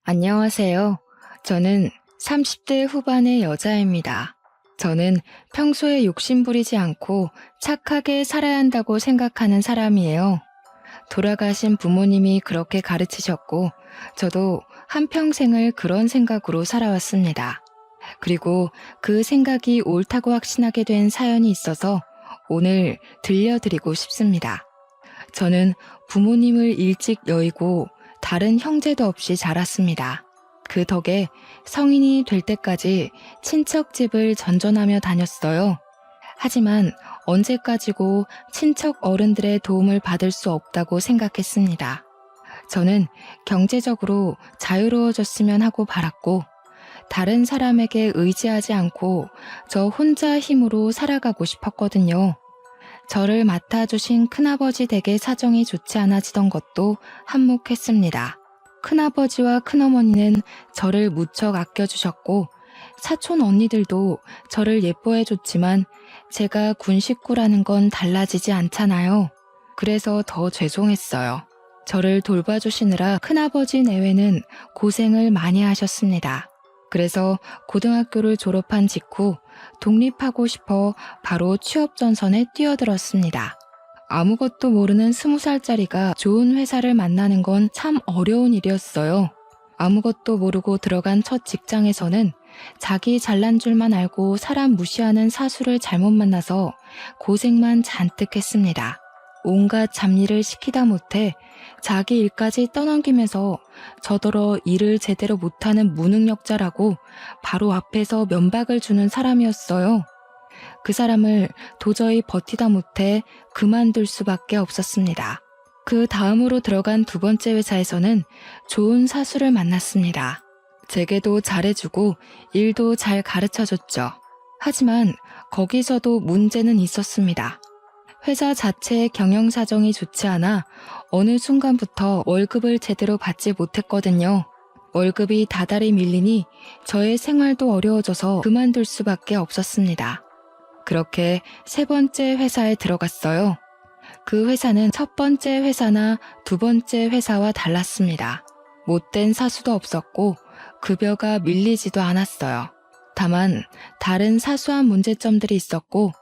안녕하세요. 저는 30대 후반의 여자입니다. 저는 평소에 욕심부리지 않고 착하게 살아야 한다고 생각하는 사람이에요. 돌아가신 부모님이 그렇게 가르치셨고, 저도 한평생을 그런 생각으로 살아왔습니다. 그리고 그 생각이 옳다고 확신하게 된 사연이 있어서 오늘 들려드리고 싶습니다. 저는 부모님을 일찍 여의고 다른 형제도 없이 자랐습니다. 그 덕에 성인이 될 때까지 친척 집을 전전하며 다녔어요. 하지만 언제까지고 친척 어른들의 도움을 받을 수 없다고 생각했습니다. 저는 경제적으로 자유로워졌으면 하고 바랐고, 다른 사람에게 의지하지 않고 저 혼자 힘으로 살아가고 싶었거든요. 저를 맡아주신 큰아버지 댁의 사정이 좋지 않아지던 것도 한몫했습니다. 큰아버지와 큰어머니는 저를 무척 아껴주셨고, 사촌 언니들도 저를 예뻐해줬지만 제가 군 식구라는 건 달라지지 않잖아요. 그래서 더 죄송했어요. 저를 돌봐주시느라 큰아버지 내외는 고생을 많이 하셨습니다. 그래서 고등학교를 졸업한 직후 독립하고 싶어 바로 취업 전선에 뛰어들었습니다. 아무것도 모르는 20살짜리가 좋은 회사를 만나는 건 참 어려운 일이었어요. 아무것도 모르고 들어간 첫 직장에서는 자기 잘난 줄만 알고 사람 무시하는 사수를 잘못 만나서 고생만 잔뜩 했습니다. 온갖 잡일을 시키다 못해 자기 일까지 떠넘기면서 저더러 일을 제대로 못하는 무능력자라고 바로 앞에서 면박을 주는 사람이었어요. 그 사람을 도저히 버티다 못해 그만둘 수밖에 없었습니다. 그 다음으로 들어간 두 번째 회사에서는 좋은 사수를 만났습니다. 제게도 잘해주고 일도 잘 가르쳐줬죠. 하지만 거기서도 문제는 있었습니다. 회사 자체의 경영 사정이 좋지 않아 어느 순간부터 월급을 제대로 받지 못했거든요. 월급이 다달이 밀리니 저의 생활도 어려워져서 그만둘 수밖에 없었습니다. 그렇게 세 번째 회사에 들어갔어요. 그 회사는 첫 번째 회사나 두 번째 회사와 달랐습니다. 못된 사수도 없었고 급여가 밀리지도 않았어요. 다만 다른 사소한 문제점들이 있었고,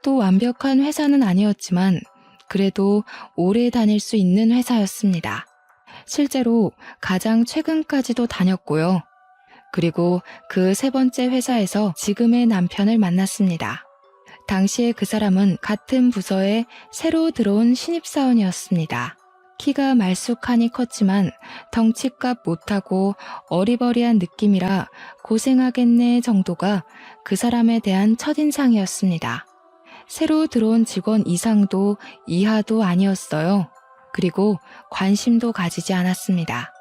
또 완벽한 회사는 아니었지만 그래도 오래 다닐 수 있는 회사였습니다. 실제로 가장 최근까지도 다녔고요. 그리고 그 세 번째 회사에서 지금의 남편을 만났습니다. 당시에 그 사람은 같은 부서에 새로 들어온 신입사원이었습니다. 키가 말쑥하니 컸지만 덩치값 못하고 어리버리한 느낌이라 고생하겠네 정도가 그 사람에 대한 첫인상이었습니다. 새로 들어온 직원 이상도 이하도 아니었어요. 그리고 관심도 가지지 않았습니다.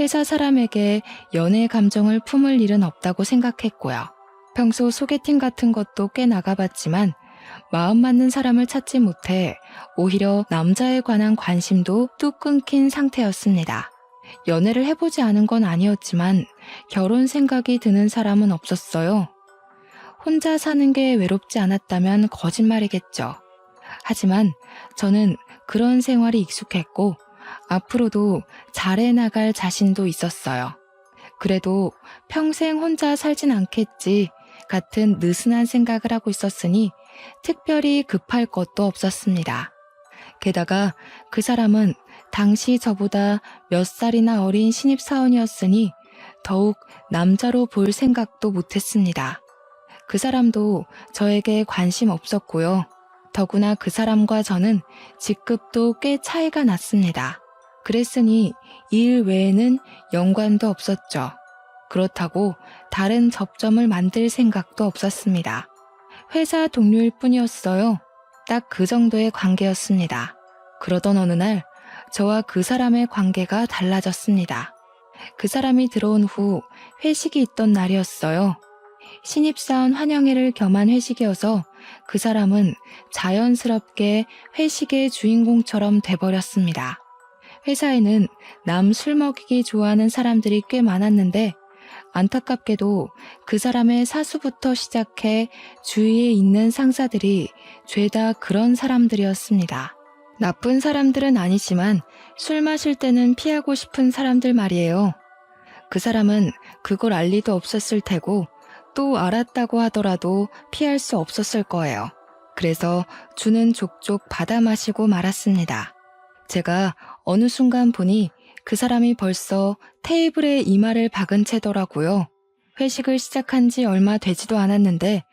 회사 사람에게 연애 감정을 품을 일은 없다고 생각했고요. 평소 소개팅 같은 것도 꽤 나가봤지만 마음 맞는 사람을 찾지 못해 오히려 남자에 관한 관심도 뚝 끊긴 상태였습니다. 연애를 해보지 않은 건 아니었지만 결혼 생각이 드는 사람은 없었어요. 혼자 사는 게 외롭지 않았다면 거짓말이겠죠. 하지만 저는 그런 생활이 익숙했고 앞으로도 잘해 나갈 자신도 있었어요. 그래도 평생 혼자 살진 않겠지 같은 느슨한 생각을 하고 있었으니 특별히 급할 것도 없었습니다. 게다가 그 사람은 당시 저보다 몇 살이나 어린 신입사원이었으니 더욱 남자로 볼 생각도 못했습니다. 그 사람도 저에게 관심 없었고요. 더구나 그 사람과 저는 직급도 꽤 차이가 났습니다. 그랬으니 일 외에는 연관도 없었죠. 그렇다고 다른 접점을 만들 생각도 없었습니다. 회사 동료일 뿐이었어요. 딱 그 정도의 관계였습니다. 그러던 어느 날 저와 그 사람의 관계가 달라졌습니다. 그 사람이 들어온 후 회식이 있던 날이었어요. 신입사원 환영회를 겸한 회식이어서 그 사람은 자연스럽게 회식의 주인공처럼 돼버렸습니다. 회사에는 남 술 먹이기 좋아하는 사람들이 꽤 많았는데 안타깝게도 그 사람의 사수부터 시작해 주위에 있는 상사들이 죄다 그런 사람들이었습니다. 나쁜 사람들은 아니지만 술 마실 때는 피하고 싶은 사람들 말이에요. 그 사람은 그걸 알 리도 없었을 테고 또 알았다고 하더라도 피할 수 없었을 거예요. 그래서 주는 족족 받아 마시고 말았습니다. 제가 어느 순간 보니 그 사람이 벌써 테이블에 이마를 박은 채더라고요. 회식을 시작한 지 얼마 되지도 않았는데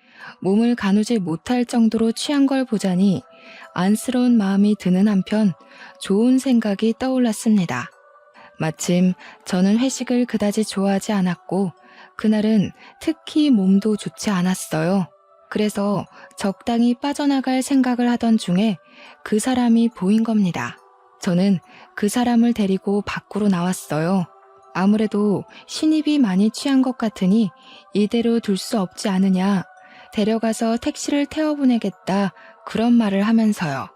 몸을 가누지 못할 정도로 취한 걸 보자니 안쓰러운 마음이 드는 한편 좋은 생각이 떠올랐습니다. 마침 저는 회식을 그다지 좋아하지 않았고 그날은 특히 몸도 좋지 않았어요. 그래서 적당히 빠져나갈 생각을 하던 중에 그 사람이 보인 겁니다. 저는 그 사람을 데리고 밖으로 나왔어요. 아무래도 신입이 많이 취한 것 같으니 이대로 둘 수 없지 않으냐, 데려가서 택시를 태워보내겠다, 그런 말을 하면서요.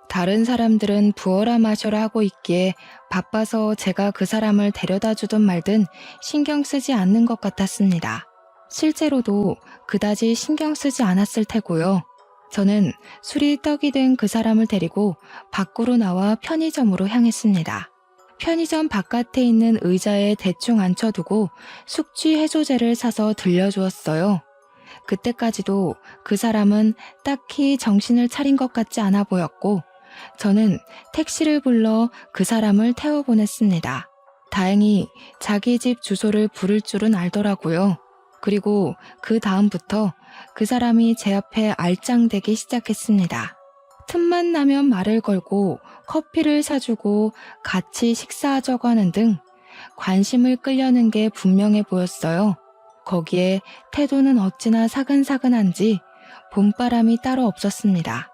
다른 사람들은 부어라 마셔라 하고 있기에 바빠서 제가 그 사람을 데려다 주든 말든 신경 쓰지 않는 것 같았습니다. 실제로도 그다지 신경 쓰지 않았을 테고요. 저는 술이 떡이 된 그 사람을 데리고 밖으로 나와 편의점으로 향했습니다. 편의점 바깥에 있는 의자에 대충 앉혀두고 숙취 해소제를 사서 들려주었어요. 그때까지도 그 사람은 딱히 정신을 차린 것 같지 않아 보였고 저는 택시를 불러 그 사람을 태워보냈습니다. 다행히 자기 집 주소를 부를 줄은 알더라고요. 그리고 그 다음부터 그 사람이 제 앞에 알짱대기 시작했습니다. 틈만 나면 말을 걸고 커피를 사주고 같이 식사하자고 하는 등 관심을 끌려는 게 분명해 보였어요. 거기에 태도는 어찌나 사근사근한지 봄바람이 따로 없었습니다.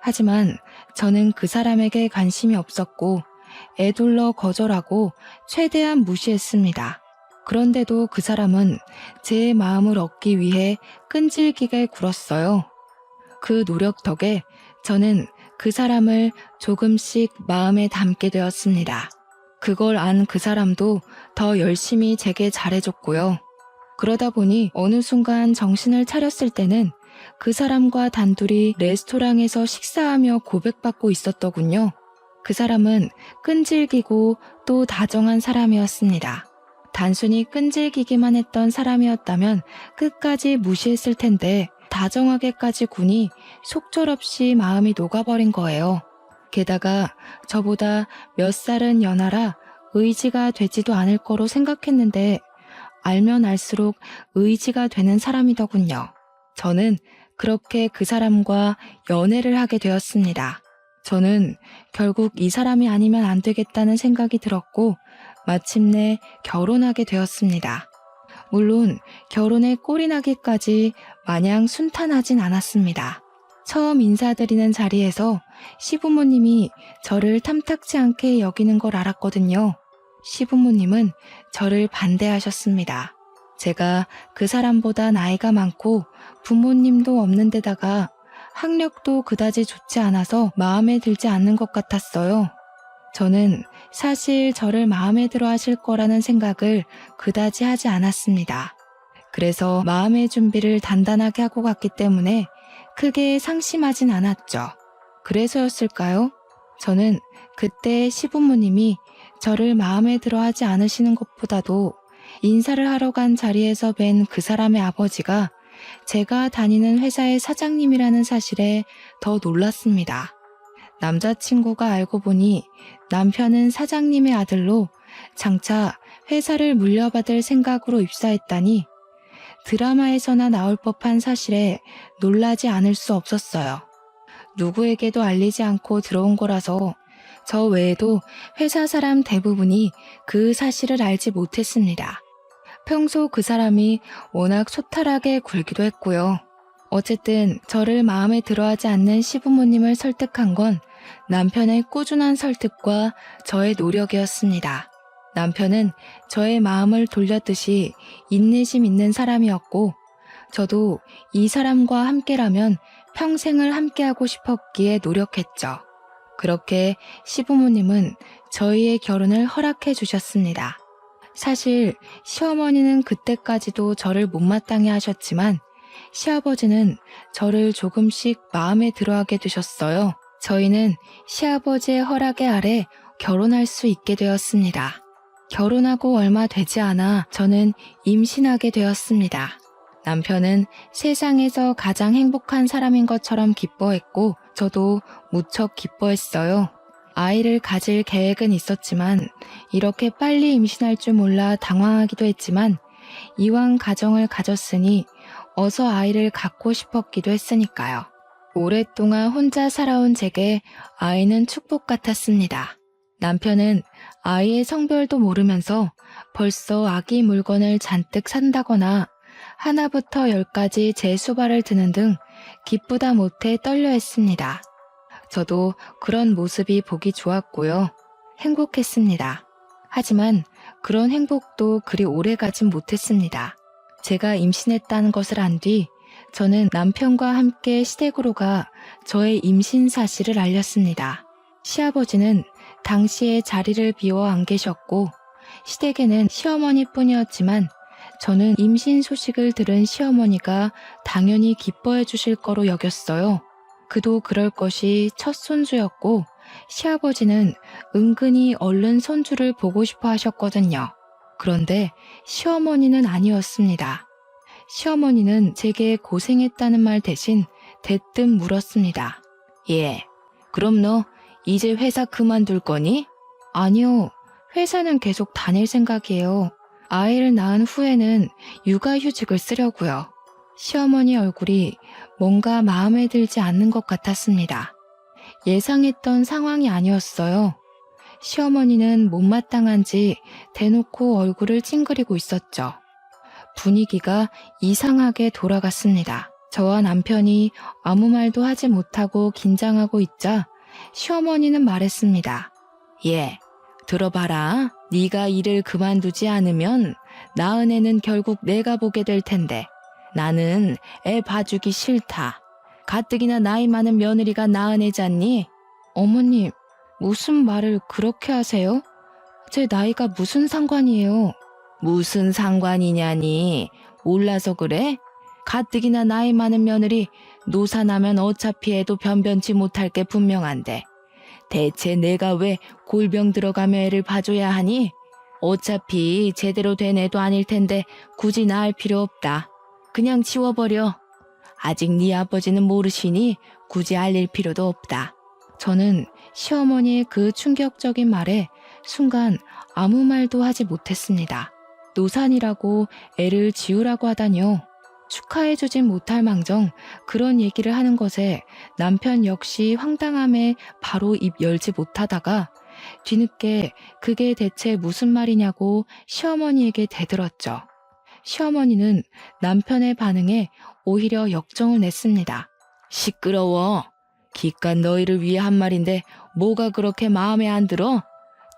하지만 저는 그 사람에게 관심이 없었고 애둘러 거절하고 최대한 무시했습니다. 그런데도 그 사람은 제 마음을 얻기 위해 끈질기게 굴었어요. 그 노력 덕에 저는 그 사람을 조금씩 마음에 담게 되었습니다. 그걸 안 그 사람도 더 열심히 제게 잘해줬고요. 그러다 보니 어느 순간 정신을 차렸을 때는 그 사람과 단둘이 레스토랑에서 식사하며 고백받고 있었더군요. 그 사람은 끈질기고 또 다정한 사람이었습니다. 단순히 끈질기기만 했던 사람이었다면 끝까지 무시했을 텐데 다정하게까지 구니 속절없이 마음이 녹아버린 거예요. 게다가 저보다 몇 살은 연하라 의지가 되지도 않을 거로 생각했는데 알면 알수록 의지가 되는 사람이더군요. 저는 그렇게 그 사람과 연애를 하게 되었습니다. 저는 결국 이 사람이 아니면 안 되겠다는 생각이 들었고 마침내 결혼하게 되었습니다. 물론 결혼에 꼴이 나기까지 마냥 순탄하진 않았습니다. 처음 인사드리는 자리에서 시부모님이 저를 탐탁지 않게 여기는 걸 알았거든요. 시부모님은 저를 반대하셨습니다. 제가 그 사람보다 나이가 많고 부모님도 없는 데다가 학력도 그다지 좋지 않아서 마음에 들지 않는 것 같았어요. 저는 사실 저를 마음에 들어 하실 거라는 생각을 그다지 하지 않았습니다. 그래서 마음의 준비를 단단하게 하고 갔기 때문에 크게 상심하진 않았죠. 그래서였을까요? 저는 그때 시부모님이 저를 마음에 들어 하지 않으시는 것보다도 인사를 하러 간 자리에서 뵌 그 사람의 아버지가 제가 다니는 회사의 사장님이라는 사실에 더 놀랐습니다. 남자친구가 알고 보니 남편은 사장님의 아들로 장차 회사를 물려받을 생각으로 입사했다니 드라마에서나 나올 법한 사실에 놀라지 않을 수 없었어요. 누구에게도 알리지 않고 들어온 거라서 저 외에도 회사 사람 대부분이 그 사실을 알지 못했습니다. 평소 그 사람이 워낙 소탈하게 굴기도 했고요. 어쨌든 저를 마음에 들어하지 않는 시부모님을 설득한 건 남편의 꾸준한 설득과 저의 노력이었습니다. 남편은 저의 마음을 돌렸듯이 인내심 있는 사람이었고 저도 이 사람과 함께라면 평생을 함께하고 싶었기에 노력했죠. 그렇게 시부모님은 저희의 결혼을 허락해 주셨습니다. 사실 시어머니는 그때까지도 저를 못마땅해 하셨지만 시아버지는 저를 조금씩 마음에 들어하게 되셨어요. 저희는 시아버지의 허락에 아래 결혼할 수 있게 되었습니다. 결혼하고 얼마 되지 않아 저는 임신하게 되었습니다. 남편은 세상에서 가장 행복한 사람인 것처럼 기뻐했고 저도 무척 기뻐했어요. 아이를 가질 계획은 있었지만 이렇게 빨리 임신할 줄 몰라 당황하기도 했지만 이왕 가정을 가졌으니 어서 아이를 갖고 싶었기도 했으니까요. 오랫동안 혼자 살아온 제게 아이는 축복 같았습니다. 남편은 아이의 성별도 모르면서 벌써 아기 물건을 잔뜩 산다거나 하나부터 열까지 제 수발을 드는 등 기쁘다 못해 떨려했습니다. 저도 그런 모습이 보기 좋았고요. 행복했습니다. 하지만 그런 행복도 그리 오래 가진 못했습니다. 제가 임신했다는 것을 안 뒤 저는 남편과 함께 시댁으로 가 저의 임신 사실을 알렸습니다. 시아버지는 당시에 자리를 비워 안 계셨고 시댁에는 시어머니뿐이었지만 저는 임신 소식을 들은 시어머니가 당연히 기뻐해 주실 거로 여겼어요. 그도 그럴 것이 첫 손주였고 시아버지는 은근히 얼른 손주를 보고 싶어 하셨거든요. 그런데 시어머니는 아니었습니다. 시어머니는 제게 고생했다는 말 대신 대뜸 물었습니다. 예, 그럼 너 이제 회사 그만둘 거니? 아니요, 회사는 계속 다닐 생각이에요. 아이를 낳은 후에는 육아휴직을 쓰려고요. 시어머니 얼굴이 뭔가 마음에 들지 않는 것 같았습니다. 예상했던 상황이 아니었어요. 시어머니는 못마땅한지 대놓고 얼굴을 찡그리고 있었죠. 분위기가 이상하게 돌아갔습니다. 저와 남편이 아무 말도 하지 못하고 긴장하고 있자 시어머니는 말했습니다. 예, 들어봐라. 네가 일을 그만두지 않으면 낳은 애는 결국 내가 보게 될 텐데 나는 애 봐주기 싫다. 가뜩이나 나이 많은 며느리가 낳은 애잖니? 어머님, 무슨 말을 그렇게 하세요? 제 나이가 무슨 상관이에요? 무슨 상관이냐니? 몰라서 그래? 가뜩이나 나이 많은 며느리 노사 나면 어차피 애도 변변치 못할 게 분명한데 대체 내가 왜 골병 들어가며 애를 봐줘야 하니? 어차피 제대로 된 애도 아닐 텐데 굳이 낳을 필요 없다. 그냥 지워버려. 아직 네 아버지는 모르시니 굳이 알릴 필요도 없다. 저는 시어머니의 그 충격적인 말에 순간 아무 말도 하지 못했습니다. 노산이라고 애를 지우라고 하다니요. 축하해주진 못할 망정 그런 얘기를 하는 것에 남편 역시 황당함에 바로 입 열지 못하다가 뒤늦게 그게 대체 무슨 말이냐고 시어머니에게 대들었죠. 시어머니는 남편의 반응에 오히려 역정을 냈습니다. 시끄러워. 기깟 너희를 위해 한 말인데 뭐가 그렇게 마음에 안 들어?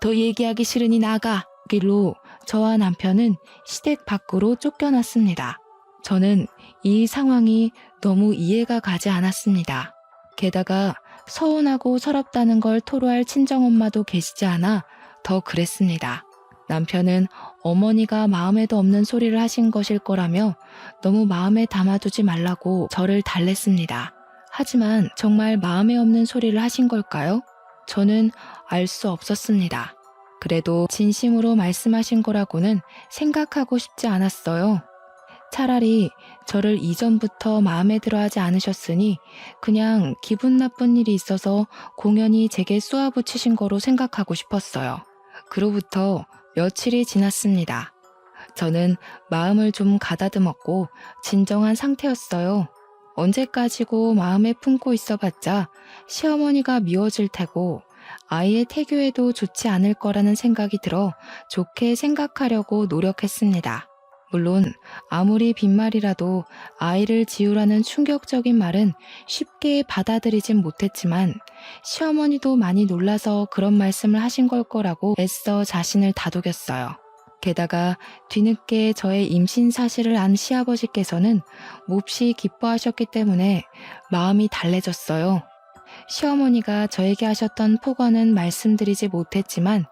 더 얘기하기 싫으니 나가. 길로 저와 남편은 시댁 밖으로 쫓겨났습니다. 저는 이 상황이 너무 이해가 가지 않았습니다. 게다가 서운하고 서럽다는 걸 토로할 친정엄마도 계시지 않아 더 그랬습니다. 남편은 어머니가 마음에도 없는 소리를 하신 것일 거라며 너무 마음에 담아두지 말라고 저를 달랬습니다. 하지만 정말 마음에 없는 소리를 하신 걸까요? 저는 알 수 없었습니다. 그래도 진심으로 말씀하신 거라고는 생각하고 싶지 않았어요. 차라리 저를 이전부터 마음에 들어 하지 않으셨으니 그냥 기분 나쁜 일이 있어서 공연히 제게 쏘아붙이신 거로 생각하고 싶었어요. 그로부터 며칠이 지났습니다. 저는 마음을 좀 가다듬었고 진정한 상태였어요. 언제까지고 마음에 품고 있어봤자 시어머니가 미워질 테고 아이의 태교에도 좋지 않을 거라는 생각이 들어 좋게 생각하려고 노력했습니다. 물론 아무리 빈말이라도 아이를 지우라는 충격적인 말은 쉽게 받아들이진 못했지만 시어머니도 많이 놀라서 그런 말씀을 하신 걸 거라고 애써 자신을 다독였어요. 게다가 뒤늦게 저의 임신 사실을 안 시아버지께서는 몹시 기뻐하셨기 때문에 마음이 달래졌어요. 시어머니가 저에게 하셨던 폭언은 말씀드리지 못했지만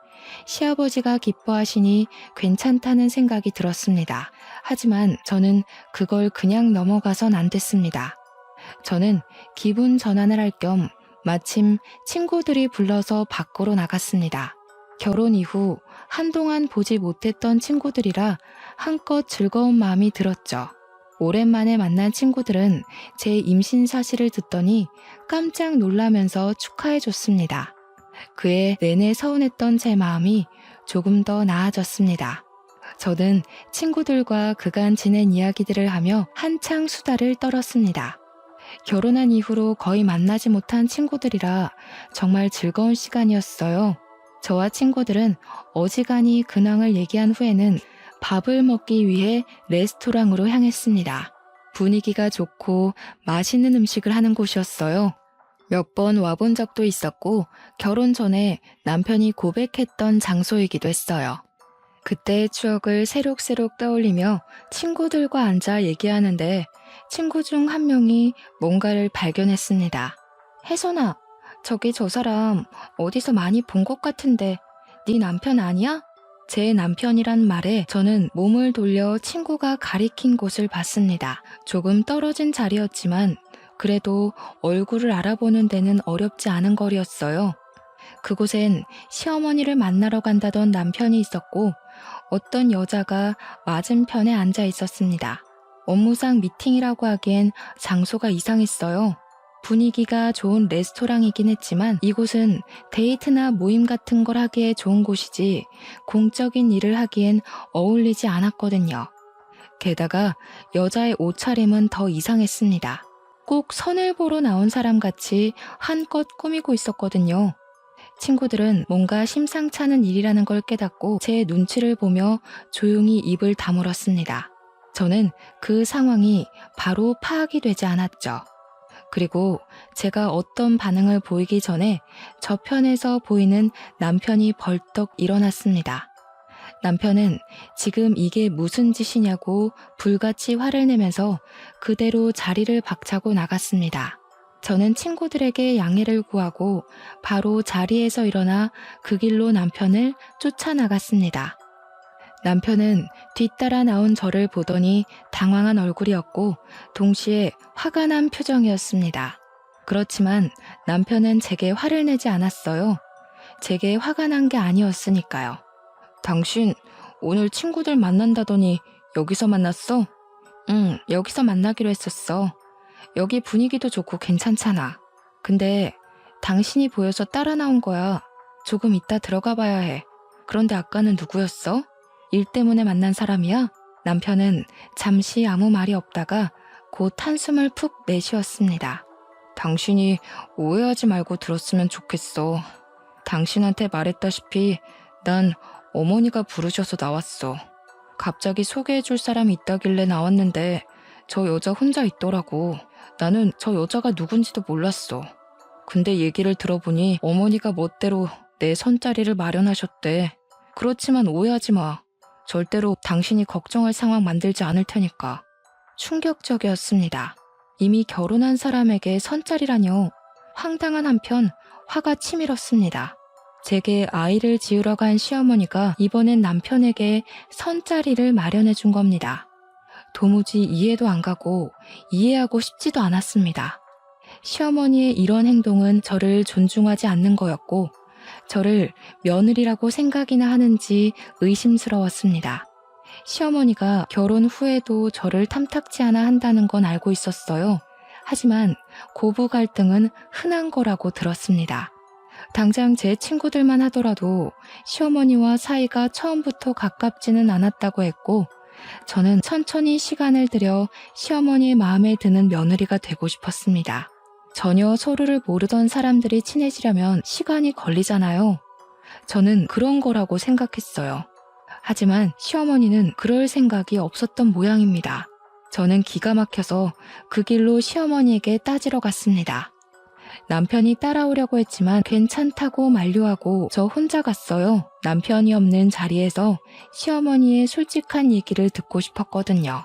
시아버지가 기뻐하시니 괜찮다는 생각이 들었습니다. 하지만 저는 그걸 그냥 넘어가선 안 됐습니다. 저는 기분 전환을 할 겸 마침 친구들이 불러서 밖으로 나갔습니다. 결혼 이후 한동안 보지 못했던 친구들이라 한껏 즐거운 마음이 들었죠. 오랜만에 만난 친구들은 제 임신 사실을 듣더니 깜짝 놀라면서 축하해줬습니다. 그해 내내 서운했던 제 마음이 조금 더 나아졌습니다. 저는 친구들과 그간 지낸 이야기들을 하며 한창 수다를 떨었습니다. 결혼한 이후로 거의 만나지 못한 친구들이라 정말 즐거운 시간이었어요. 저와 친구들은 어지간히 근황을 얘기한 후에는 밥을 먹기 위해 레스토랑으로 향했습니다. 분위기가 좋고 맛있는 음식을 하는 곳이었어요. 몇 번 와본 적도 있었고 결혼 전에 남편이 고백했던 장소이기도 했어요. 그때의 추억을 새록새록 떠올리며 친구들과 앉아 얘기하는데 친구 중 한 명이 뭔가를 발견했습니다. 혜선아, 저기 저 사람 어디서 많이 본 것 같은데 네 남편 아니야? 제 남편이란 말에 저는 몸을 돌려 친구가 가리킨 곳을 봤습니다. 조금 떨어진 자리였지만 그래도 얼굴을 알아보는 데는 어렵지 않은 거리였어요. 그곳엔 시어머니를 만나러 간다던 남편이 있었고 어떤 여자가 맞은편에 앉아 있었습니다. 업무상 미팅이라고 하기엔 장소가 이상했어요. 분위기가 좋은 레스토랑이긴 했지만 이곳은 데이트나 모임 같은 걸 하기에 좋은 곳이지 공적인 일을 하기엔 어울리지 않았거든요. 게다가 여자의 옷차림은 더 이상했습니다. 꼭 선을 보러 나온 사람 같이 한껏 꾸미고 있었거든요. 친구들은 뭔가 심상찮은 일이라는 걸 깨닫고 제 눈치를 보며 조용히 입을 다물었습니다. 저는 그 상황이 바로 파악이 되지 않았죠. 그리고 제가 어떤 반응을 보이기 전에 저편에서 보이는 남편이 벌떡 일어났습니다. 남편은 지금 이게 무슨 짓이냐고 불같이 화를 내면서 그대로 자리를 박차고 나갔습니다. 저는 친구들에게 양해를 구하고 바로 자리에서 일어나 그 길로 남편을 쫓아나갔습니다. 남편은 뒤따라 나온 저를 보더니 당황한 얼굴이었고 동시에 화가 난 표정이었습니다. 그렇지만 남편은 제게 화를 내지 않았어요. 제게 화가 난 게 아니었으니까요. 당신 오늘 친구들 만난다더니 여기서 만났어? 응, 여기서 만나기로 했었어. 여기 분위기도 좋고 괜찮잖아. 근데 당신이 보여서 따라 나온 거야. 조금 이따 들어가 봐야 해. 그런데 아까는 누구였어? 일 때문에 만난 사람이야? 남편은 잠시 아무 말이 없다가 곧 한숨을 푹 내쉬었습니다. 당신이 오해하지 말고 들었으면 좋겠어. 당신한테 말했다시피 난 어머니가 부르셔서 나왔어. 갑자기 소개해줄 사람이 있다길래 나왔는데 저 여자 혼자 있더라고. 나는 저 여자가 누군지도 몰랐어. 근데 얘기를 들어보니 어머니가 멋대로 내 선자리를 마련하셨대. 그렇지만 오해하지 마. 절대로 당신이 걱정할 상황 만들지 않을 테니까. 충격적이었습니다. 이미 결혼한 사람에게 선자리라뇨. 황당한 한편 화가 치밀었습니다. 제게 아이를 지으러 간 시어머니가 이번엔 남편에게 선자리를 마련해 준 겁니다. 도무지 이해도 안 가고 이해하고 싶지도 않았습니다. 시어머니의 이런 행동은 저를 존중하지 않는 거였고 저를 며느리라고 생각이나 하는지 의심스러웠습니다. 시어머니가 결혼 후에도 저를 탐탁지 않아 한다는 건 알고 있었어요. 하지만 고부 갈등은 흔한 거라고 들었습니다. 당장 제 친구들만 하더라도 시어머니와 사이가 처음부터 가깝지는 않았다고 했고 저는 천천히 시간을 들여 시어머니의 마음에 드는 며느리가 되고 싶었습니다. 전혀 서로를 모르던 사람들이 친해지려면 시간이 걸리잖아요. 저는 그런 거라고 생각했어요. 하지만 시어머니는 그럴 생각이 없었던 모양입니다. 저는 기가 막혀서 그 길로 시어머니에게 따지러 갔습니다. 남편이 따라오려고 했지만 괜찮다고 만류하고 저 혼자 갔어요. 남편이 없는 자리에서 시어머니의 솔직한 얘기를 듣고 싶었거든요.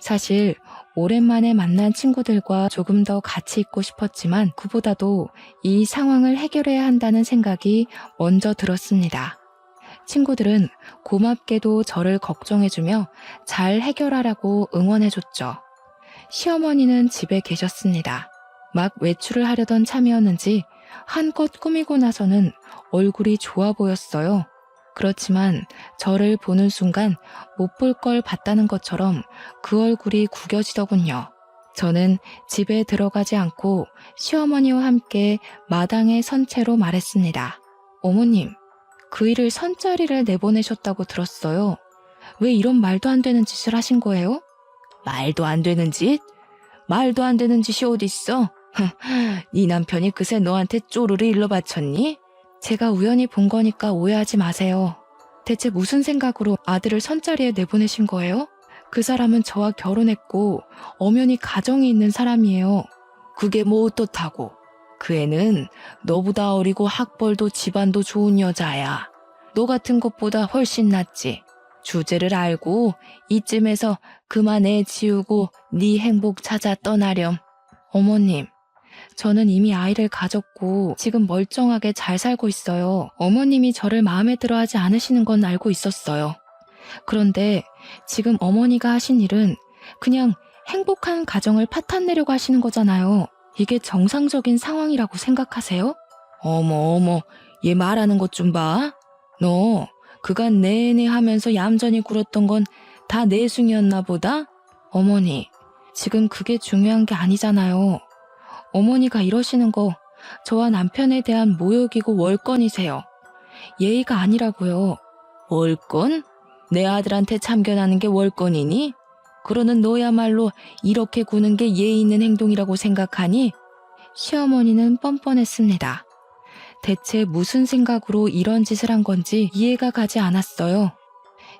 사실 오랜만에 만난 친구들과 조금 더 같이 있고 싶었지만 그보다도 이 상황을 해결해야 한다는 생각이 먼저 들었습니다. 친구들은 고맙게도 저를 걱정해주며 잘 해결하라고 응원해줬죠. 시어머니는 집에 계셨습니다. 막 외출을 하려던 참이었는지 한껏 꾸미고 나서는 얼굴이 좋아 보였어요. 그렇지만 저를 보는 순간 못 볼 걸 봤다는 것처럼 그 얼굴이 구겨지더군요. 저는 집에 들어가지 않고 시어머니와 함께 마당에 선 채로 말했습니다. 어머님, 그 일을 선자리를 내보내셨다고 들었어요. 왜 이런 말도 안 되는 짓을 하신 거예요? 말도 안 되는 짓? 말도 안 되는 짓이 어딨어? 네 남편이 그새 너한테 쪼르르 일러 바쳤니? 제가 우연히 본 거니까 오해하지 마세요. 대체 무슨 생각으로 아들을 선자리에 내보내신 거예요? 그 사람은 저와 결혼했고 엄연히 가정이 있는 사람이에요. 그게 뭐 어떻다고? 그 애는 너보다 어리고 학벌도 집안도 좋은 여자야. 너 같은 것보다 훨씬 낫지. 주제를 알고 이쯤에서 그만 애 지우고 네 행복 찾아 떠나렴. 어머님, 저는 이미 아이를 가졌고 지금 멀쩡하게 잘 살고 있어요. 어머님이 저를 마음에 들어하지 않으시는 건 알고 있었어요. 그런데 지금 어머니가 하신 일은 그냥 행복한 가정을 파탄내려고 하시는 거잖아요. 이게 정상적인 상황이라고 생각하세요? 어머, 얘 말하는 것 좀 봐. 너 그간 내내 하면서 얌전히 굴었던 건 다 내숭이었나 보다? 어머니, 지금 그게 중요한 게 아니잖아요. 어머니가 이러시는 거 저와 남편에 대한 모욕이고 월권이세요. 예의가 아니라고요. 월권? 내 아들한테 참견하는 게 월권이니? 그러는 너야말로 이렇게 구는 게 예의 있는 행동이라고 생각하니? 시어머니는 뻔뻔했습니다. 대체 무슨 생각으로 이런 짓을 한 건지 이해가 가지 않았어요.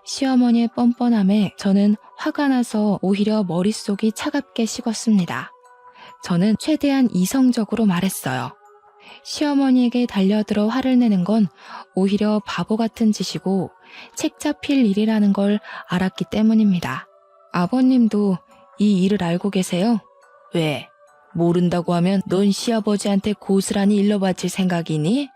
시어머니의 뻔뻔함에 저는 화가 나서 오히려 머릿속이 차갑게 식었습니다. 저는 최대한 이성적으로 말했어요. 시어머니에게 달려들어 화를 내는 건 오히려 바보 같은 짓이고 책 잡힐 일이라는 걸 알았기 때문입니다. 아버님도 이 일을 알고 계세요? 왜? 모른다고 하면 넌 시아버지한테 고스란히 일러바칠 생각이니?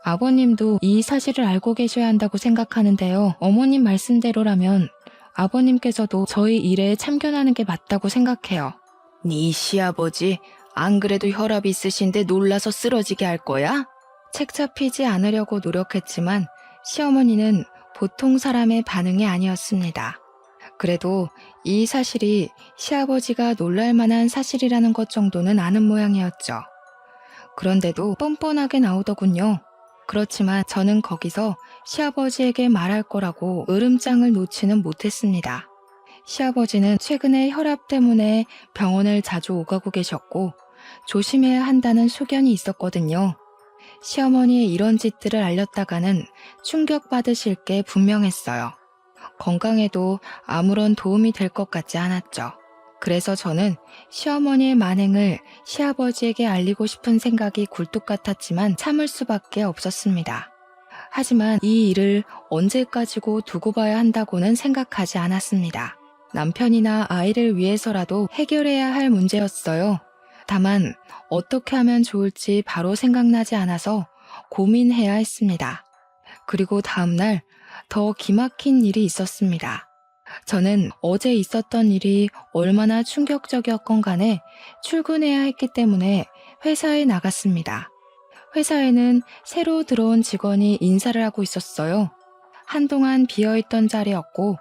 아버님도 이 사실을 알고 계셔야 한다고 생각하는데요. 어머님 말씀대로라면 아버님께서도 저희 일에 참견하는 게 맞다고 생각해요. 네 시아버지 안 그래도 혈압이 있으신데 놀라서 쓰러지게 할 거야? 책 잡히지 않으려고 노력했지만 시어머니는 보통 사람의 반응이 아니었습니다. 그래도 이 사실이 시아버지가 놀랄 만한 사실이라는 것 정도는 아는 모양이었죠. 그런데도 뻔뻔하게 나오더군요. 그렇지만 저는 거기서 시아버지에게 말할 거라고 으름장을 놓지는 못했습니다. 시아버지는 최근에 혈압 때문에 병원을 자주 오가고 계셨고 조심해야 한다는 소견이 있었거든요. 시어머니의 이런 짓들을 알렸다가는 충격받으실 게 분명했어요. 건강에도 아무런 도움이 될 것 같지 않았죠. 그래서 저는 시어머니의 만행을 시아버지에게 알리고 싶은 생각이 굴뚝 같았지만 참을 수밖에 없었습니다. 하지만 이 일을 언제까지고 두고 봐야 한다고는 생각하지 않았습니다. 남편이나 아이를 위해서라도 해결해야 할 문제였어요. 다만 어떻게 하면 좋을지 바로 생각나지 않아서 고민해야 했습니다. 그리고 다음날 더 기막힌 일이 있었습니다. 저는 어제 있었던 일이 얼마나 충격적이었건 간에 출근해야 했기 때문에 회사에 나갔습니다. 회사에는 새로 들어온 직원이 인사를 하고 있었어요. 한동안 비어있던 자리였고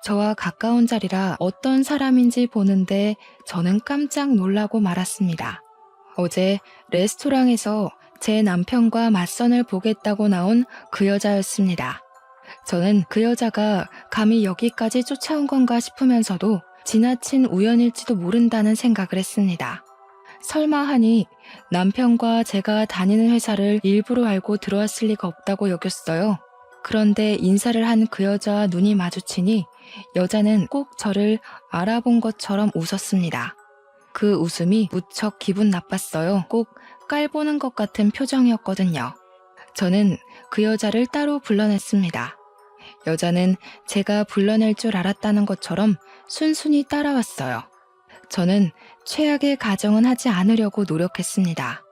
저와 가까운 자리라 어떤 사람인지 보는데 저는 깜짝 놀라고 말았습니다. 어제 레스토랑에서 제 남편과 맞선을 보겠다고 나온 그 여자였습니다. 저는 그 여자가 감히 여기까지 쫓아온 건가 싶으면서도 지나친 우연일지도 모른다는 생각을 했습니다. 설마 하니 남편과 제가 다니는 회사를 일부러 알고 들어왔을 리가 없다고 여겼어요. 그런데 인사를 한 그 여자와 눈이 마주치니 여자는 꼭 저를 알아본 것처럼 웃었습니다. 그 웃음이 무척 기분 나빴어요. 꼭 깔보는 것 같은 표정이었거든요. 저는 그 여자를 따로 불러냈습니다. 여자는 제가 불러낼 줄 알았다는 것처럼 순순히 따라왔어요. 저는 최악의 가정은 하지 않으려고 노력했습니다.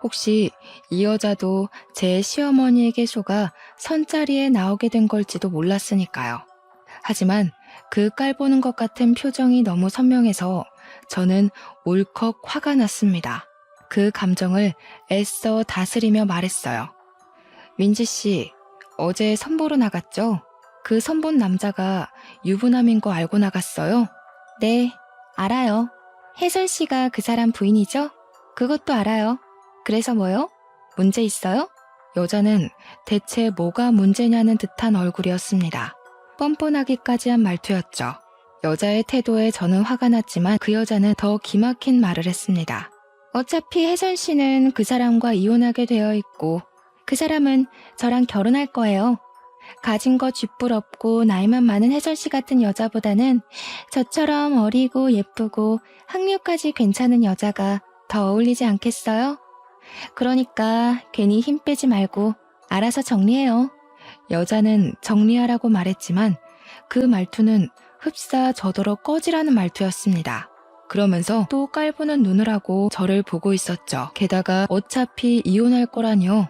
혹시 이 여자도 제 시어머니에게 속아 선자리에 나오게 된 걸지도 몰랐으니까요. 하지만 그 깔보는 것 같은 표정이 너무 선명해서 저는 울컥 화가 났습니다. 그 감정을 애써 다스리며 말했어요. 민지 씨, 어제 선보러 나갔죠? 그 선본 남자가 유부남인 거 알고 나갔어요? 네, 알아요. 혜선 씨가 그 사람 부인이죠? 그것도 알아요. 그래서 뭐요? 문제 있어요? 여자는 대체 뭐가 문제냐는 듯한 얼굴이었습니다. 뻔뻔하기까지 한 말투였죠. 여자의 태도에 저는 화가 났지만 그 여자는 더 기막힌 말을 했습니다. 어차피 혜선 씨는 그 사람과 이혼하게 되어 있고 그 사람은 저랑 결혼할 거예요. 가진 거 쥐뿔없고 나이만 많은 혜선 씨 같은 여자보다는 저처럼 어리고 예쁘고 학력까지 괜찮은 여자가 더 어울리지 않겠어요? 그러니까 괜히 힘 빼지 말고 알아서 정리해요. 여자는 정리하라고 말했지만 그 말투는 흡사 저더러 꺼지라는 말투였습니다. 그러면서 또 깔보는 눈을 하고 저를 보고 있었죠. 게다가 어차피 이혼할 거라니요.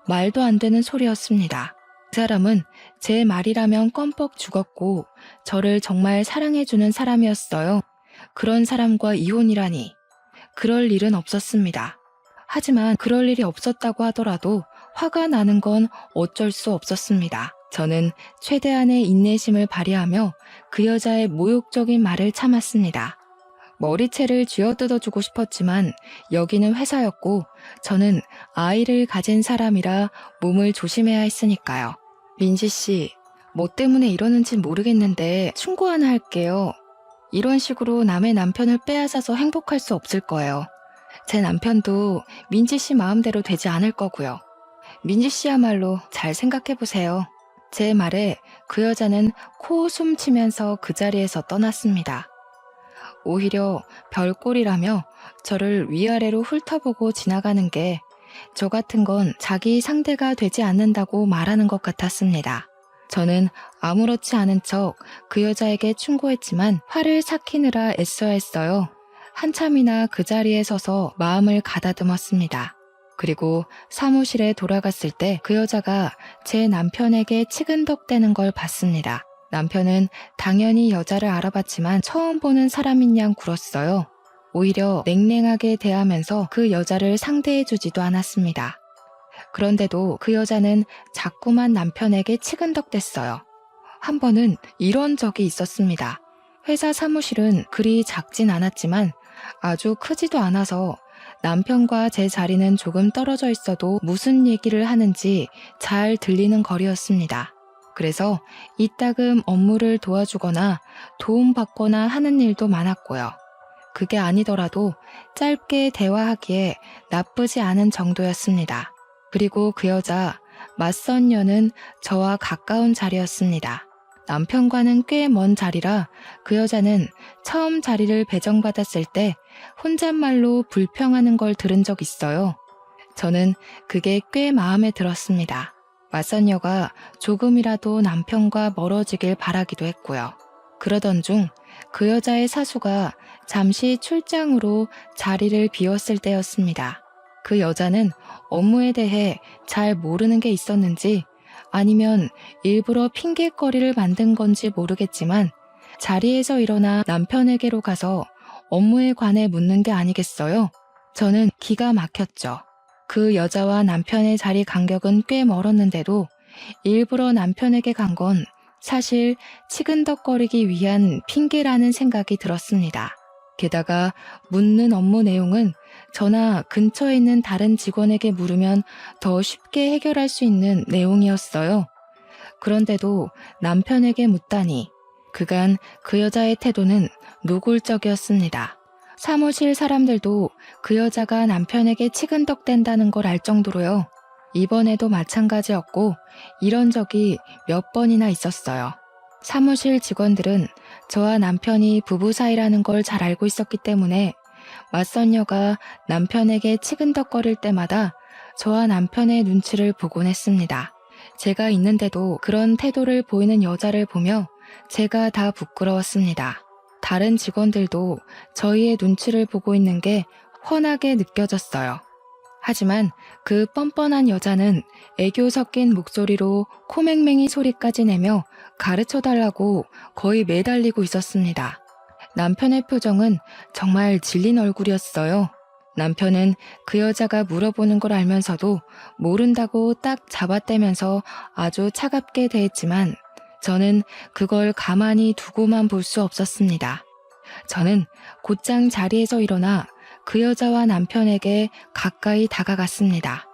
말도 안 되는 소리였습니다. 그 사람은 제 말이라면 껌뻑 죽었고 저를 정말 사랑해주는 사람이었어요. 그런 사람과 이혼이라니. 그럴 일은 없었습니다. 하지만 그럴 일이 없었다고 하더라도 화가 나는 건 어쩔 수 없었습니다. 저는 최대한의 인내심을 발휘하며 그 여자의 모욕적인 말을 참았습니다. 머리채를 쥐어뜯어주고 싶었지만 여기는 회사였고 저는 아이를 가진 사람이라 몸을 조심해야 했으니까요. 민지 씨, 뭐 때문에 이러는지 모르겠는데 충고 하나 할게요. 이런 식으로 남의 남편을 빼앗아서 행복할 수 없을 거예요. 제 남편도 민지 씨 마음대로 되지 않을 거고요. 민지 씨야말로 잘 생각해보세요. 제 말에 그 여자는 코웃음 치면서 그 자리에서 떠났습니다. 오히려 별꼴이라며 저를 위아래로 훑어보고 지나가는 게 저 같은 건 자기 상대가 되지 않는다고 말하는 것 같았습니다. 저는 아무렇지 않은 척 그 여자에게 충고했지만 화를 삭히느라 애써야 했어요. 한참이나 그 자리에 서서 마음을 가다듬었습니다. 그리고 사무실에 돌아갔을 때 그 여자가 제 남편에게 치근덕대는 걸 봤습니다. 남편은 당연히 여자를 알아봤지만 처음 보는 사람인 양 굴었어요. 오히려 냉랭하게 대하면서 그 여자를 상대해주지도 않았습니다. 그런데도 그 여자는 자꾸만 남편에게 치근덕댔어요. 한 번은 이런 적이 있었습니다. 회사 사무실은 그리 작진 않았지만 아주 크지도 않아서 남편과 제 자리는 조금 떨어져 있어도 무슨 얘기를 하는지 잘 들리는 거리였습니다. 그래서 이따금 업무를 도와주거나 도움받거나 하는 일도 많았고요. 그게 아니더라도 짧게 대화하기에 나쁘지 않은 정도였습니다. 그리고 그 여자, 맞선 년은 저와 가까운 자리였습니다. 남편과는 꽤 먼 자리라 그 여자는 처음 자리를 배정받았을 때 혼잣말로 불평하는 걸 들은 적 있어요. 저는 그게 꽤 마음에 들었습니다. 맞선녀가 조금이라도 남편과 멀어지길 바라기도 했고요. 그러던 중 그 여자의 사수가 잠시 출장으로 자리를 비웠을 때였습니다. 그 여자는 업무에 대해 잘 모르는 게 있었는지 아니면 일부러 핑계거리를 만든 건지 모르겠지만 자리에서 일어나 남편에게로 가서 업무에 관해 묻는 게 아니겠어요? 저는 기가 막혔죠. 그 여자와 남편의 자리 간격은 꽤 멀었는데도 일부러 남편에게 간 건 사실 치근덕거리기 위한 핑계라는 생각이 들었습니다. 게다가 묻는 업무 내용은 저나 근처에 있는 다른 직원에게 물으면 더 쉽게 해결할 수 있는 내용이었어요. 그런데도 남편에게 묻다니 그간 그 여자의 태도는 노골적이었습니다. 사무실 사람들도 그 여자가 남편에게 치근덕댄다는 걸 알 정도로요. 이번에도 마찬가지였고 이런 적이 몇 번이나 있었어요. 사무실 직원들은 저와 남편이 부부 사이라는 걸 잘 알고 있었기 때문에 맞선녀가 남편에게 치근덕거릴 때마다 저와 남편의 눈치를 보곤 했습니다. 제가 있는데도 그런 태도를 보이는 여자를 보며 제가 다 부끄러웠습니다. 다른 직원들도 저희의 눈치를 보고 있는 게 훤하게 느껴졌어요. 하지만 그 뻔뻔한 여자는 애교 섞인 목소리로 코맹맹이 소리까지 내며 가르쳐달라고 거의 매달리고 있었습니다. 남편의 표정은 정말 질린 얼굴이었어요. 남편은 그 여자가 물어보는 걸 알면서도 모른다고 딱 잡아떼면서 아주 차갑게 대했지만 저는 그걸 가만히 두고만 볼 수 없었습니다. 저는 곧장 자리에서 일어나 그 여자와 남편에게 가까이 다가갔습니다.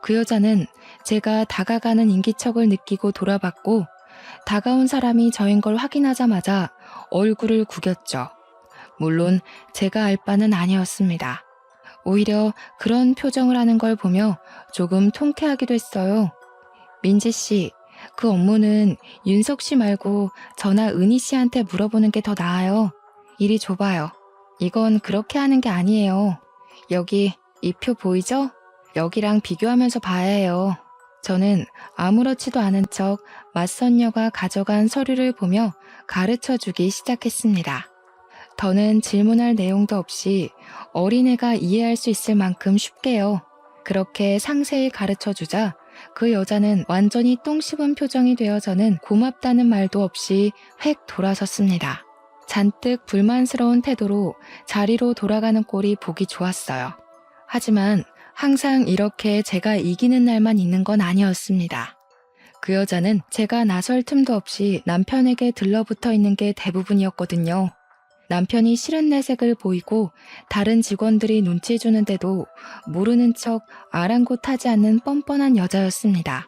그 여자는 제가 다가가는 인기척을 느끼고 돌아봤고 다가온 사람이 저인 걸 확인하자마자 얼굴을 구겼죠. 물론 제가 알 바는 아니었습니다. 오히려 그런 표정을 하는 걸 보며 조금 통쾌하기도 했어요. 민지 씨, 그 업무는 윤석 씨 말고 저나 은희 씨한테 물어보는 게 더 나아요. 이리 줘봐요. 이건 그렇게 하는 게 아니에요. 여기 이 표 보이죠? 여기랑 비교하면서 봐야 해요. 저는 아무렇지도 않은 척 맞선녀가 가져간 서류를 보며 가르쳐주기 시작했습니다. 더는 질문할 내용도 없이 어린애가 이해할 수 있을 만큼 쉽게요. 그렇게 상세히 가르쳐주자 그 여자는 완전히 똥 씹은 표정이 되어 저는 고맙다는 말도 없이 획 돌아섰습니다. 잔뜩 불만스러운 태도로 자리로 돌아가는 꼴이 보기 좋았어요. 하지만 항상 이렇게 제가 이기는 날만 있는 건 아니었습니다. 그 여자는 제가 나설 틈도 없이 남편에게 들러붙어 있는 게 대부분이었거든요. 남편이 싫은 내색을 보이고 다른 직원들이 눈치 주는데도 모르는 척 아랑곳하지 않는 뻔뻔한 여자였습니다.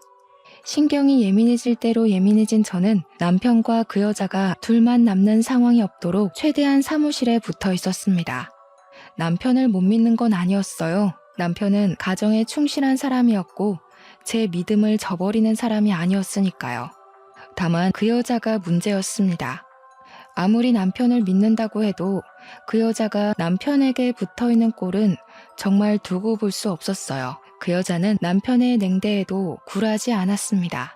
신경이 예민해질 대로 예민해진 저는 남편과 그 여자가 둘만 남는 상황이 없도록 최대한 사무실에 붙어 있었습니다. 남편을 못 믿는 건 아니었어요. 남편은 가정에 충실한 사람이었고 제 믿음을 저버리는 사람이 아니었으니까요. 다만 그 여자가 문제였습니다. 아무리 남편을 믿는다고 해도 그 여자가 남편에게 붙어있는 꼴은 정말 두고 볼 수 없었어요. 그 여자는 남편의 냉대에도 굴하지 않았습니다.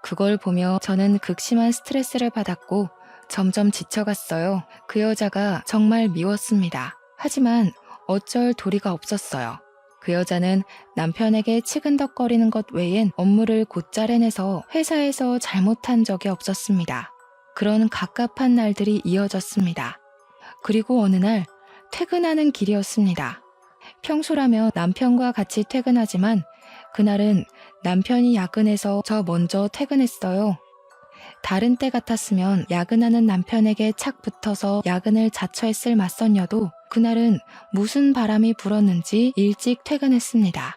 그걸 보며 저는 극심한 스트레스를 받았고 점점 지쳐갔어요. 그 여자가 정말 미웠습니다. 하지만 어쩔 도리가 없었어요. 그 여자는 남편에게 치근덕거리는 것 외엔 업무를 곧잘 해내서 회사에서 잘못한 적이 없었습니다. 그런 갑갑한 날들이 이어졌습니다. 그리고 어느 날 퇴근하는 길이었습니다. 평소라면 남편과 같이 퇴근하지만 그날은 남편이 야근해서 저 먼저 퇴근했어요. 다른 때 같았으면 야근하는 남편에게 착 붙어서 야근을 자처했을 맞선녀도 그날은 무슨 바람이 불었는지 일찍 퇴근했습니다.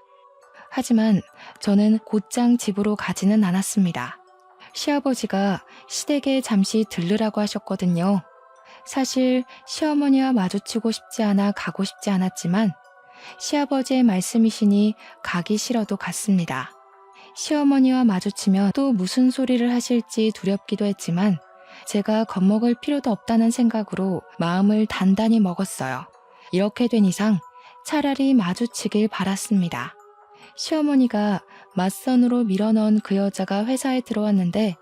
하지만 저는 곧장 집으로 가지는 않았습니다. 시아버지가 시댁에 잠시 들르라고 하셨거든요. 사실 시어머니와 마주치고 싶지 않아 가고 싶지 않았지만 시아버지의 말씀이시니 가기 싫어도 갔습니다. 시어머니와 마주치면 또 무슨 소리를 하실지 두렵기도 했지만 제가 겁먹을 필요도 없다는 생각으로 마음을 단단히 먹었어요. 이렇게 된 이상 차라리 마주치길 바랐습니다. 시어머니가 맞선으로 밀어넣은 그 여자가 회사에 들어왔는데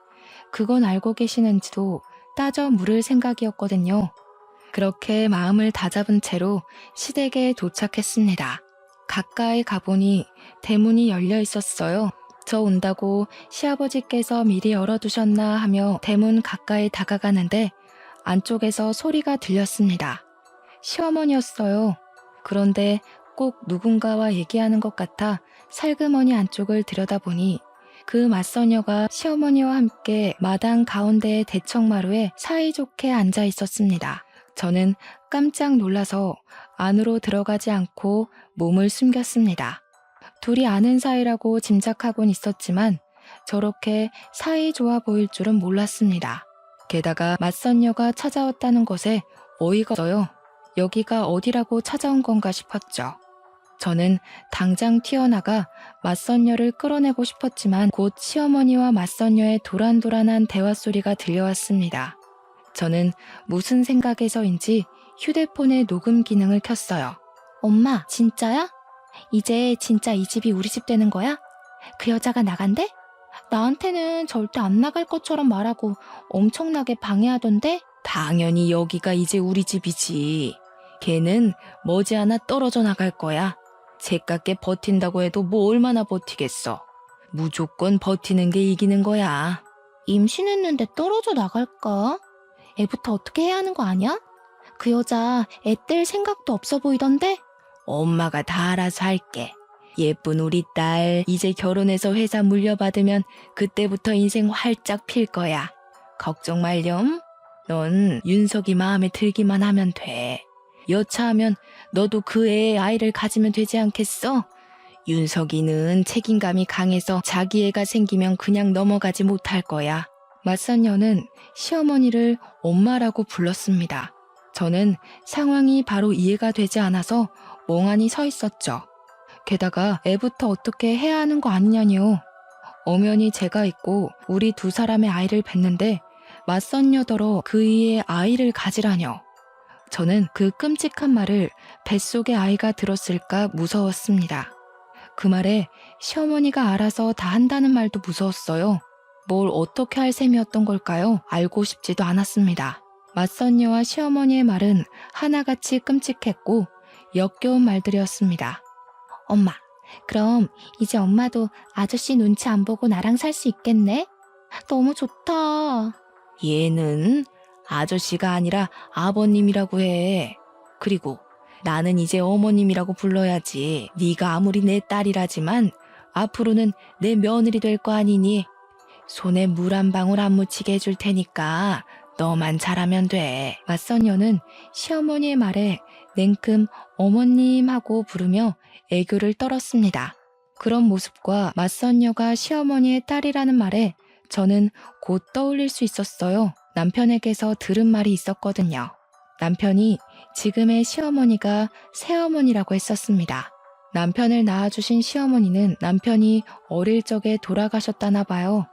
그건 알고 계시는지도 따져 물을 생각이었거든요. 그렇게 마음을 다잡은 채로 시댁에 도착했습니다. 가까이 가보니 대문이 열려 있었어요. 저 온다고 시아버지께서 미리 열어두셨나 하며 대문 가까이 다가가는데 안쪽에서 소리가 들렸습니다. 시어머니였어요. 그런데 꼭 누군가와 얘기하는 것 같아 살그머니 안쪽을 들여다보니 그 맞서녀가 시어머니와 함께 마당 가운데의 대청마루에 사이좋게 앉아 있었습니다. 저는 깜짝 놀라서 안으로 들어가지 않고 몸을 숨겼습니다. 둘이 아는 사이라고 짐작하곤 있었지만 저렇게 사이 좋아 보일 줄은 몰랐습니다. 게다가 맞선녀가 찾아왔다는 것에 어이가 없어요. 여기가 어디라고 찾아온 건가 싶었죠. 저는 당장 튀어나가 맞선녀를 끌어내고 싶었지만 곧 시어머니와 맞선녀의 도란도란한 대화 소리가 들려왔습니다. 저는 무슨 생각에서인지 휴대폰의 녹음 기능을 켰어요. 엄마, 진짜야? 이제 진짜 이 집이 우리 집 되는 거야? 그 여자가 나간대? 나한테는 절대 안 나갈 것처럼 말하고 엄청나게 방해하던데? 당연히 여기가 이제 우리 집이지. 걔는 머지않아 떨어져 나갈 거야. 제깎게 버틴다고 해도 뭐 얼마나 버티겠어. 무조건 버티는 게 이기는 거야. 임신했는데 떨어져 나갈까? 애부터 어떻게 해야 하는 거 아니야? 그 여자 애 뗄 생각도 없어 보이던데? 엄마가 다 알아서 할게. 예쁜 우리 딸 이제 결혼해서 회사 물려받으면 그때부터 인생 활짝 필 거야. 걱정 말렴. 넌 윤석이 마음에 들기만 하면 돼. 여차하면 너도 그 애의 아이를 가지면 되지 않겠어? 윤석이는 책임감이 강해서 자기 애가 생기면 그냥 넘어가지 못할 거야. 맞선녀는 시어머니를 엄마라고 불렀습니다. 저는 상황이 바로 이해가 되지 않아서 멍하니 서 있었죠. 게다가 애부터 어떻게 해야 하는 거 아니냐니요. 엄연히 제가 있고 우리 두 사람의 아이를 뵀는데 맞선녀더러 그이의 아이를 가지라뇨. 저는 그 끔찍한 말을 뱃속의 아이가 들었을까 무서웠습니다. 그 말에 시어머니가 알아서 다 한다는 말도 무서웠어요. 뭘 어떻게 할 셈이었던 걸까요? 알고 싶지도 않았습니다. 맞선녀와 시어머니의 말은 하나같이 끔찍했고 역겨운 말들이었습니다. 엄마, 그럼 이제 엄마도 아저씨 눈치 안 보고 나랑 살 수 있겠네? 너무 좋다. 얘는 아저씨가 아니라 아버님이라고 해. 그리고 나는 이제 어머님이라고 불러야지. 네가 아무리 내 딸이라지만 앞으로는 내 며느리 될 거 아니니? 손에 물 한 방울 안 묻히게 해줄 테니까 너만 잘하면 돼. 맞선녀는 시어머니의 말에 냉큼 어머님 하고 부르며 애교를 떨었습니다. 그런 모습과 맞선녀가 시어머니의 딸이라는 말에 저는 곧 떠올릴 수 있었어요. 남편에게서 들은 말이 있었거든요. 남편이 지금의 시어머니가 새어머니라고 했었습니다. 남편을 낳아주신 시어머니는 남편이 어릴 적에 돌아가셨다나 봐요.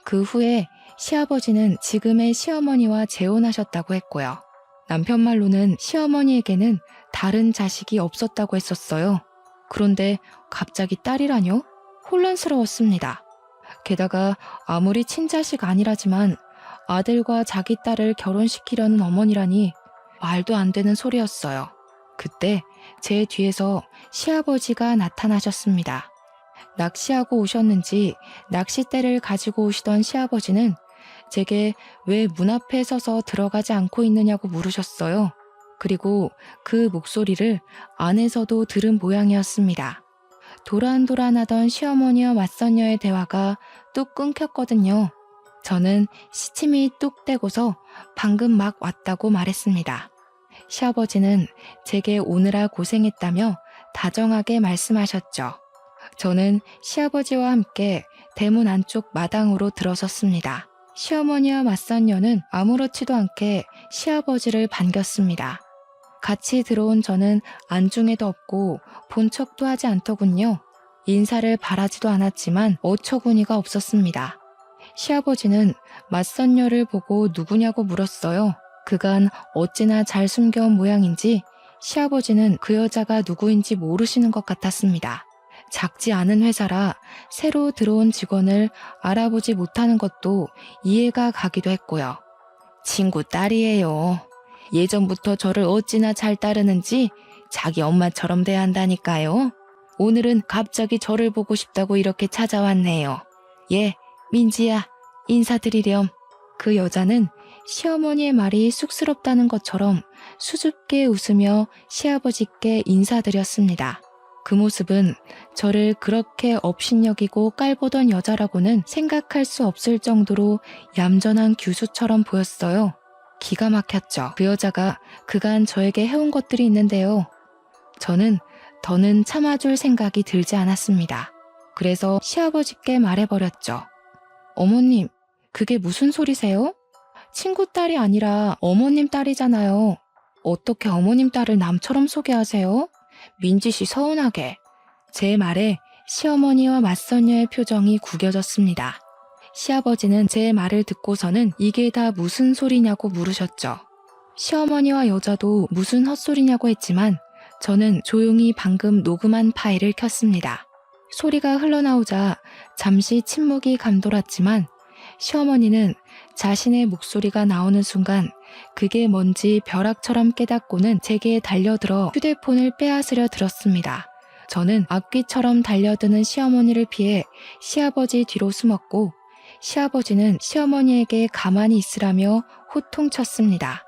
그 후에 시아버지는 지금의 시어머니와 재혼하셨다고 했고요. 남편 말로는 시어머니에게는 다른 자식이 없었다고 했었어요. 그런데 갑자기 딸이라뇨? 혼란스러웠습니다. 게다가 아무리 친자식 아니라지만 아들과 자기 딸을 결혼시키려는 어머니라니 말도 안 되는 소리였어요. 그때 제 뒤에서 시아버지가 나타나셨습니다. 낚시하고 오셨는지 낚싯대를 가지고 오시던 시아버지는 제게 왜 문 앞에 서서 들어가지 않고 있느냐고 물으셨어요. 그리고 그 목소리를 안에서도 들은 모양이었습니다. 도란도란하던 시어머니와 맞선녀의 대화가 뚝 끊겼거든요. 저는 시침이 뚝 떼고서 방금 막 왔다고 말했습니다. 시아버지는 제게 오느라 고생했다며 다정하게 말씀하셨죠. 저는 시아버지와 함께 대문 안쪽 마당으로 들어섰습니다. 시어머니와 맞선녀는 아무렇지도 않게 시아버지를 반겼습니다. 같이 들어온 저는 안중에도 없고 본 척도 하지 않더군요. 인사를 바라지도 않았지만 어처구니가 없었습니다. 시아버지는 맞선녀를 보고 누구냐고 물었어요. 그간 어찌나 잘 숨겨온 모양인지 시아버지는 그 여자가 누구인지 모르시는 것 같았습니다. 작지 않은 회사라 새로 들어온 직원을 알아보지 못하는 것도 이해가 가기도 했고요. 친구 딸이에요. 예전부터 저를 어찌나 잘 따르는지 자기 엄마처럼 대한다니까요. 오늘은 갑자기 저를 보고 싶다고 이렇게 찾아왔네요. 예, 민지야, 인사드리렴. 그 여자는 시어머니의 말이 쑥스럽다는 것처럼 수줍게 웃으며 시아버지께 인사드렸습니다. 그 모습은 저를 그렇게 업신여기고 깔보던 여자라고는 생각할 수 없을 정도로 얌전한 규수처럼 보였어요. 기가 막혔죠. 그 여자가 그간 저에게 해온 것들이 있는데요. 저는 더는 참아줄 생각이 들지 않았습니다. 그래서 시아버지께 말해버렸죠. 어머님, 그게 무슨 소리세요? 친구 딸이 아니라 어머님 딸이잖아요. 어떻게 어머님 딸을 남처럼 소개하세요? 민지 씨 서운하게. 제 말에 시어머니와 맞선녀의 표정이 구겨졌습니다. 시아버지는 제 말을 듣고서는 이게 다 무슨 소리냐고 물으셨죠. 시어머니와 여자도 무슨 헛소리냐고 했지만 저는 조용히 방금 녹음한 파일을 켰습니다. 소리가 흘러나오자 잠시 침묵이 감돌았지만 시어머니는 자신의 목소리가 나오는 순간 그게 뭔지 벼락처럼 깨닫고는 제게 달려들어 휴대폰을 빼앗으려 들었습니다. 저는 악귀처럼 달려드는 시어머니를 피해 시아버지 뒤로 숨었고 시아버지는 시어머니에게 가만히 있으라며 호통쳤습니다.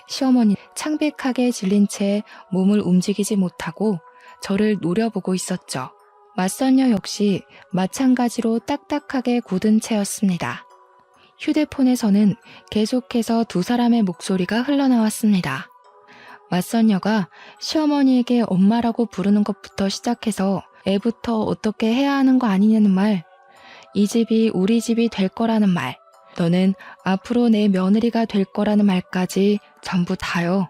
시어머니 창백하게 질린 채 몸을 움직이지 못하고 저를 노려보고 있었죠. 맞선녀 역시 마찬가지로 딱딱하게 굳은 채였습니다. 휴대폰에서는 계속해서 두 사람의 목소리가 흘러나왔습니다. 맞선녀가 시어머니에게 엄마라고 부르는 것부터 시작해서 애부터 어떻게 해야 하는 거 아니냐는 말, 이 집이 우리 집이 될 거라는 말, 너는 앞으로 내 며느리가 될 거라는 말까지 전부 다요.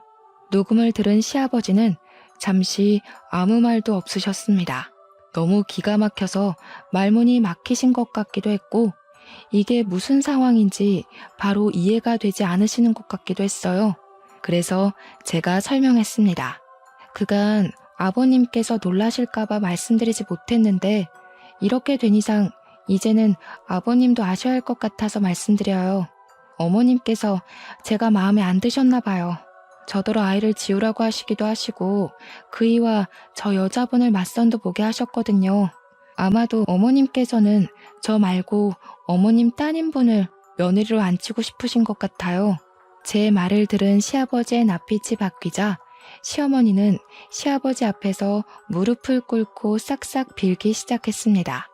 녹음을 들은 시아버지는 잠시 아무 말도 없으셨습니다. 너무 기가 막혀서 말문이 막히신 것 같기도 했고 이게 무슨 상황인지 바로 이해가 되지 않으시는 것 같기도 했어요. 그래서 제가 설명했습니다. 그간 아버님께서 놀라실까봐 말씀드리지 못했는데 이렇게 된 이상 이제는 아버님도 아셔야 할 것 같아서 말씀드려요. 어머님께서 제가 마음에 안 드셨나 봐요. 저더러 아이를 지우라고 하시기도 하시고 그이와 저 여자분을 맞선도 보게 하셨거든요. 아마도 어머님께서는 저 말고 어머님 따님분을 며느리로 앉히고 싶으신 것 같아요. 제 말을 들은 시아버지의 낯빛이 바뀌자 시어머니는 시아버지 앞에서 무릎을 꿇고 싹싹 빌기 시작했습니다.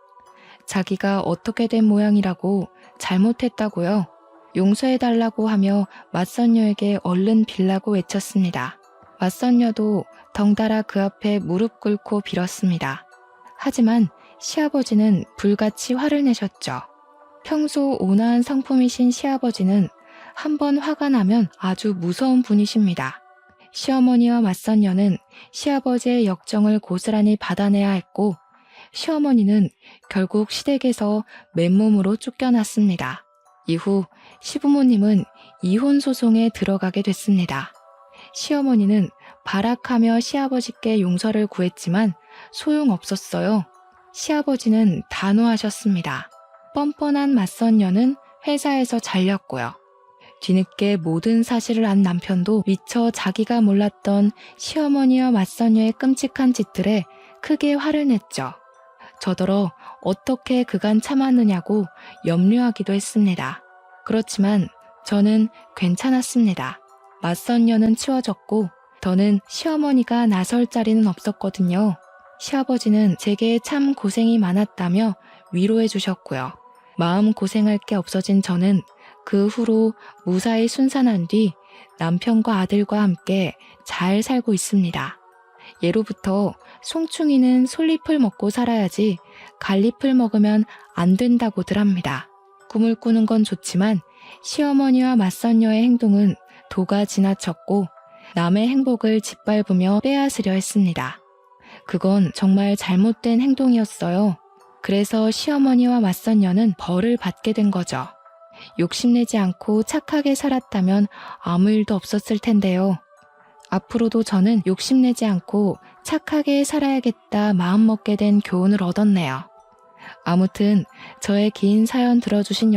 자기가 어떻게 된 모양이라고 잘못했다고요. 용서해달라고 하며 맞선녀에게 얼른 빌라고 외쳤습니다. 맞선녀도 덩달아 그 앞에 무릎 꿇고 빌었습니다. 하지만 시아버지는 불같이 화를 내셨죠. 평소 온화한 성품이신 시아버지는 한번 화가 나면 아주 무서운 분이십니다. 시어머니와 맞선녀는 시아버지의 역정을 고스란히 받아내야 했고 시어머니는 결국 시댁에서 맨몸으로 쫓겨났습니다. 이후 시부모님은 이혼 소송에 들어가게 됐습니다. 시어머니는 발악하며 시아버지께 용서를 구했지만 소용없었어요. 시아버지는 단호하셨습니다. 뻔뻔한 맞선녀는 회사에서 잘렸고요. 뒤늦게 모든 사실을 안 남편도 미처 자기가 몰랐던 시어머니와 맞선녀의 끔찍한 짓들에 크게 화를 냈죠. 저더러 어떻게 그간 참았느냐고 염려하기도 했습니다. 그렇지만 저는 괜찮았습니다. 맞선녀는 치워졌고 더는 시어머니가 나설 자리는 없었거든요. 시아버지는 제게 참 고생이 많았다며 위로해 주셨고요. 마음 고생할 게 없어진 저는 그 후로 무사히 순산한 뒤 남편과 아들과 함께 잘 살고 있습니다. 예로부터 송충이는 솔잎을 먹고 살아야지 갈잎을 먹으면 안 된다고들 합니다. 꿈을 꾸는 건 좋지만 시어머니와 맞선녀의 행동은 도가 지나쳤고 남의 행복을 짓밟으며 빼앗으려 했습니다. 그건 정말 잘못된 행동이었어요. 그래서 시어머니와 맞선녀는 벌을 받게 된 거죠. 욕심내지 않고 착하게 살았다면 아무 일도 없었을 텐데요. 앞으로도 저는 욕심내지 않고 착하게 살아야겠다 마음먹게 된 교훈을 얻었네요. 아무튼 저의 긴 사연 들어주신